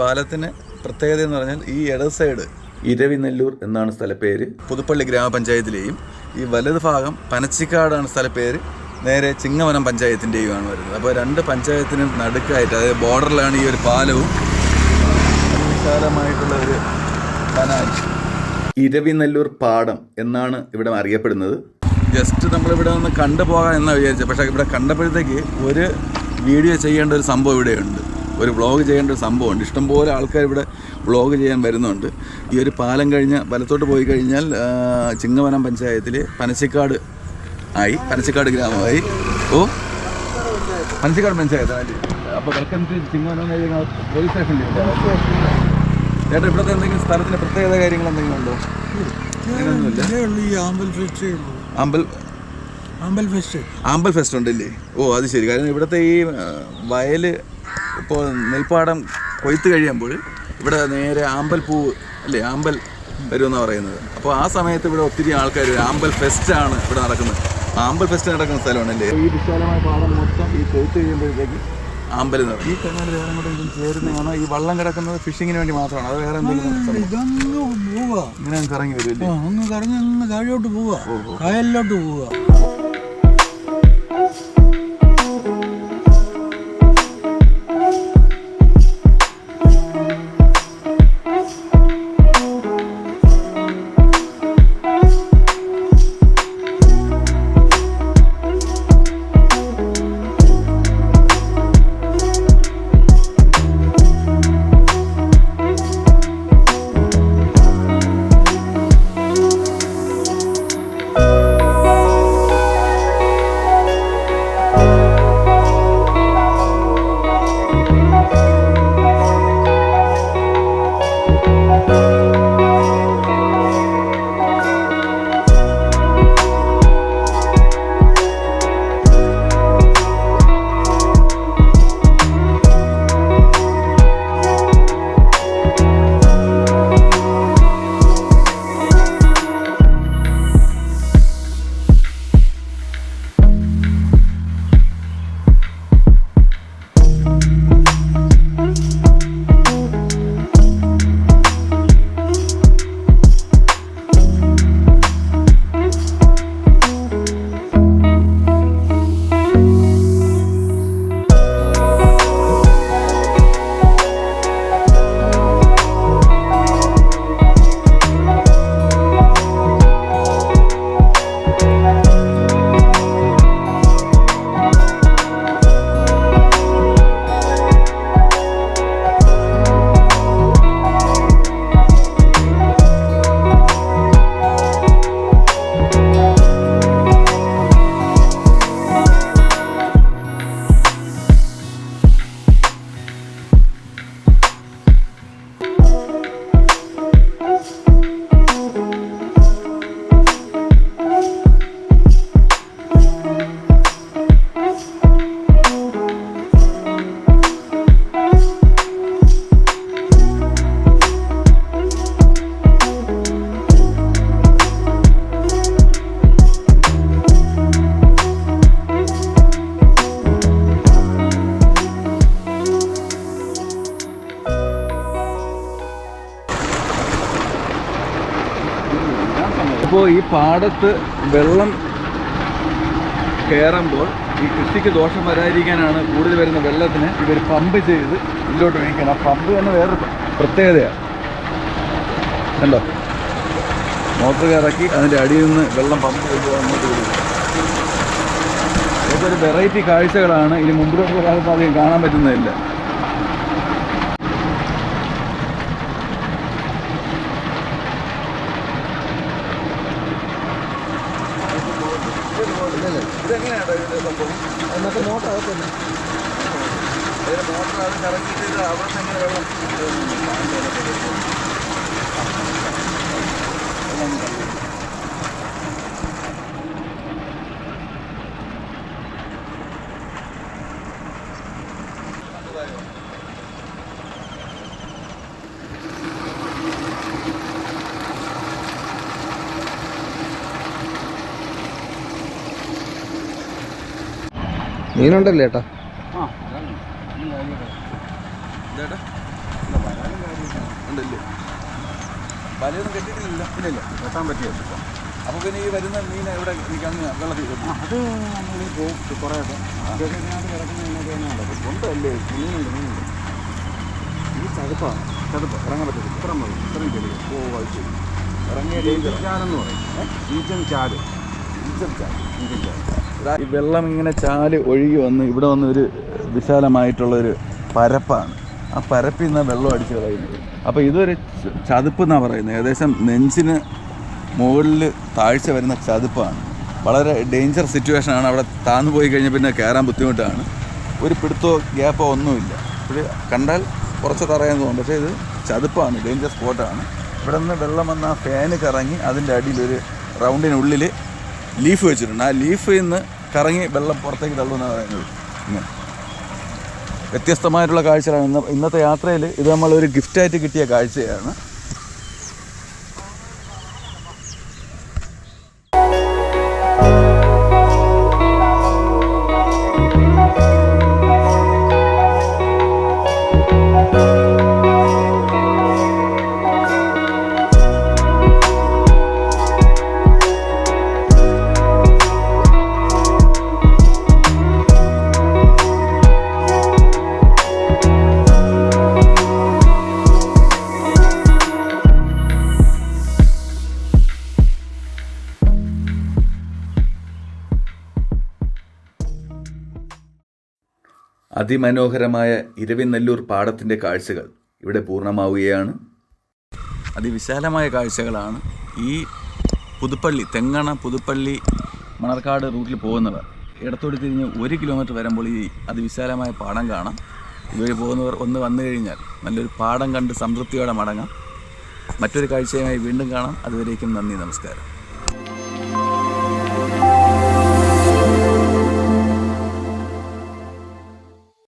പാലത്തിന് പ്രത്യേകത എന്ന് പറഞ്ഞാൽ ഈ ഇടത് സൈഡ് ഇരവിനെല്ലൂർ എന്നാണ് സ്ഥലപ്പേര്, പുതുപ്പള്ളി ഗ്രാമപഞ്ചായത്തിലെയും ഈ വലത് ഭാഗം പനച്ചിക്കാടാണ് സ്ഥലപ്പേര്, നേരെ ചിങ്ങവനം പഞ്ചായത്തിൻ്റെയുമാണ് വരുന്നത്. അപ്പോൾ രണ്ട് പഞ്ചായത്തിനും നടുക്കായിട്ട്, അതായത് ബോർഡറിലാണ് ഈ ഒരു പാലവും വിശാലമായിട്ടുള്ള ഒരു കനാൽ. ഇരവിനെല്ലൂർ പാടം എന്നാണ് ഇവിടെ അറിയപ്പെടുന്നത്. ജസ്റ്റ് നമ്മളിവിടെ ഒന്ന് കണ്ടുപോകാം എന്നാണ് വിചാരിച്ചത്. പക്ഷേ ഇവിടെ കണ്ടപ്പോഴത്തേക്ക് ഒരു വീഡിയോ ചെയ്യേണ്ട ഒരു സംഭവം ഇവിടെയുണ്ട്, ഒരു വ്ളോഗ് ചെയ്യേണ്ട ഒരു സംഭവമുണ്ട്. ഇഷ്ടംപോലെ ആൾക്കാർ ഇവിടെ വ്ളോഗ് ചെയ്യാൻ വരുന്നുണ്ട്. ഈ ഒരു പാലം കഴിഞ്ഞ് വലത്തോട്ട് പോയി കഴിഞ്ഞാൽ ചിങ്ങവനം പഞ്ചായത്തിൽ പനച്ചിക്കാട് പനച്ചിക്കാട് ഗ്രാമമായി. പനച്ചിക്കാട് പഞ്ചായത്ത്. അപ്പോൾ വെൽക്കം ടു ചിങ്ങവനം പോലീസ് സ്റ്റേഷനിൽ. ചേട്ടാ, ഇവിടുത്തെ എന്തെങ്കിലും സ്ഥലത്തിൻ്റെ പ്രത്യേകത കാര്യങ്ങൾ എന്തെങ്കിലും ഉണ്ടോ? ആമ്പൽ ഫെസ്റ്റ് ഉണ്ടല്ലേ? അത് ശരി. കാരണം ഇവിടുത്തെ ഈ വയൽ ഇപ്പോൾ നെൽപ്പാടം കൊയ്ത്ത് കഴിയുമ്പോൾ ഇവിടെ നേരെ ആമ്പൽ പൂവ് അല്ലേ, ആമ്പൽ വരുമെന്നാണ് പറയുന്നത്. അപ്പോൾ ആ സമയത്ത് ഇവിടെ ഒത്തിരി ആൾക്കാർ ആമ്പൽ ഫെസ്റ്റാണ് ഇവിടെ നടക്കുന്നത്. ആമ്പൽ ഫെസ്റ്റ് നടക്കുന്ന സ്ഥലമാണല്ലേ ഈ വിശാലമായ പാടം മൊത്തം. ഈ കൊയ്ത്ത് കഴിയുമ്പോഴത്തേക്ക് ആമ്പൽ നിറയും. ഈ കനാൽ വേറെ കൂടെ ചേരുന്നതാണോ? ഈ വള്ളം കിടക്കുന്നത് ഫിഷിങ്ങിന് വേണ്ടി മാത്രമാണ്, അത് വേറെ എന്തെങ്കിലും ഇങ്ങനെ കറങ്ങി വരുമല്ലേ? ഒന്ന് കറങ്ങി അങ്ങ് താഴോട്ട് പോവുക, കായലിലോട്ട് പോവുക. ഇപ്പോൾ ഈ പാടത്ത് വെള്ളം കയറുമ്പോൾ ഈ കൃഷിക്ക് ദോഷം വരാതിരിക്കാനാണ് കൂടുതൽ വരുന്ന വെള്ളത്തിന് ഇവർ പമ്പ് ചെയ്ത് ഇതിലോട്ട് ഒഴിക്കണം. ആ പമ്പ് തന്നെ വേറൊരു പ്രത്യേകതയാണ്. കണ്ടോ, മോട്ടർ ഇറക്കി അതിൻ്റെ അടിയിൽ നിന്ന് വെള്ളം പമ്പ് ചെയ്ത് അങ്ങോട്ട് വരും. ഇതൊരു വെറൈറ്റി കാഴ്ചകളാണ്. ഇനി മുമ്പിലോട്ട് കാലത്ത് അധികം കാണാൻ പറ്റുന്നതില്ല. ഇതെങ്ങനെയാണോ ഇതിൻ്റെ സംഭവം? അതിനകത്ത് മോട്ടർ അകത്തന്നെ, മോട്ടർ അത് കറങ്ങിയിട്ട് അവിടെ നിന്ന് എങ്ങനെ വെള്ളം മീനുണ്ടല്ലേ ഏട്ടാ? ഉണ്ടല്ലേ? വലയൊന്നും കെട്ടിയിട്ടില്ല. ഇല്ല വെട്ടാൻ പറ്റിയല്ല. അപ്പോൾ പിന്നെ ഈ വരുന്ന മീൻ എവിടെ അങ്ങ് വെള്ളത്തിൽ അത് നമ്മൾ പോകും കുറേയൊക്കെ ഇതിനകത്ത് കിടക്കുന്ന ഇതിനൊക്കെ തന്നെ നടക്കും. ഉണ്ടല്ലേ മീനുണ്ട്. ഈ ചതുപ്പ് ഇറങ്ങാൻ പറ്റത്തില്ല. ഇത്രയും ചെറിയ ഇറങ്ങിയ ചാലെന്ന് പറയും. ഈച്ചൻ ചാല്. ഈ വെള്ളം ഇങ്ങനെ ചാല് ഒഴുകി വന്ന് ഇവിടെ വന്ന് ഒരു വിശാലമായിട്ടുള്ളൊരു പരപ്പാണ്. ആ പരപ്പിൽ നിന്ന് വെള്ളം അടിച്ച് കളയുന്നത്. അപ്പോൾ ഇതൊരു ചതുപ്പ് എന്നാണ് പറയുന്നത്. ഏകദേശം നെഞ്ചിന് മുകളിൽ താഴ്ച വരുന്ന ചതുപ്പാണ്. വളരെ ഡേഞ്ചർ സിറ്റുവേഷനാണ്. അവിടെ താന്നു പോയി കഴിഞ്ഞാൽ പിന്നെ കയറാൻ ബുദ്ധിമുട്ടാണ്. ഒരു പിടുത്തോ ഗ്യാപ്പോ ഒന്നുമില്ല. ഇത് കണ്ടാൽ കുറച്ച് തറയാന്ന് തോന്നും, പക്ഷേ ഇത് ചതുപ്പാണ്, ഡേഞ്ചർ സ്പോട്ടാണ്. ഇവിടെ നിന്ന് വെള്ളം വന്ന ആ ഫാന് കറങ്ങി അതിൻ്റെ അടിയിലൊരു റൗണ്ടിനുള്ളിൽ ലീഫ് വെച്ചിട്ടുണ്ട്. ആ ലീഫിൽ നിന്ന് കറങ്ങി വെള്ളം പുറത്തേക്ക് തള്ളുമെന്നാണ് പറയുന്നത്. ഇങ്ങനെ വ്യത്യസ്തമായിട്ടുള്ള കാഴ്ചകളാണ്. ഇന്നത്തെ യാത്രയിൽ ഇത് നമ്മളൊരു ഗിഫ്റ്റായിട്ട് കിട്ടിയ കാഴ്ചയാണ്. അതിമനോഹരമായ ഇരവിനെല്ലൂർ പാടത്തിൻ്റെ കാഴ്ചകൾ ഇവിടെ പൂർണ്ണമാവുകയാണ്. അതിവിശാലമായ കാഴ്ചകളാണ്. ഈ പുതുപ്പള്ളി, തെങ്ങണ പുതുപ്പള്ളി മണർക്കാട് റൂട്ടിൽ പോകുന്നവർ ഇടത്തോട്ട് തിരിഞ്ഞ് 1 കിലോമീറ്റർ വരുമ്പോൾ ഈ അതിവിശാലമായ പാടം കാണാം. ഇതുവഴി പോകുന്നവർ ഒന്ന് വന്നു കഴിഞ്ഞാൽ നല്ലൊരു പാടം കണ്ട് സംതൃപ്തിയോടെ മടങ്ങാം. മറ്റൊരു കാഴ്ചയുമായി വീണ്ടും കാണാം. അതുവരേക്കും നന്ദി, നമസ്കാരം.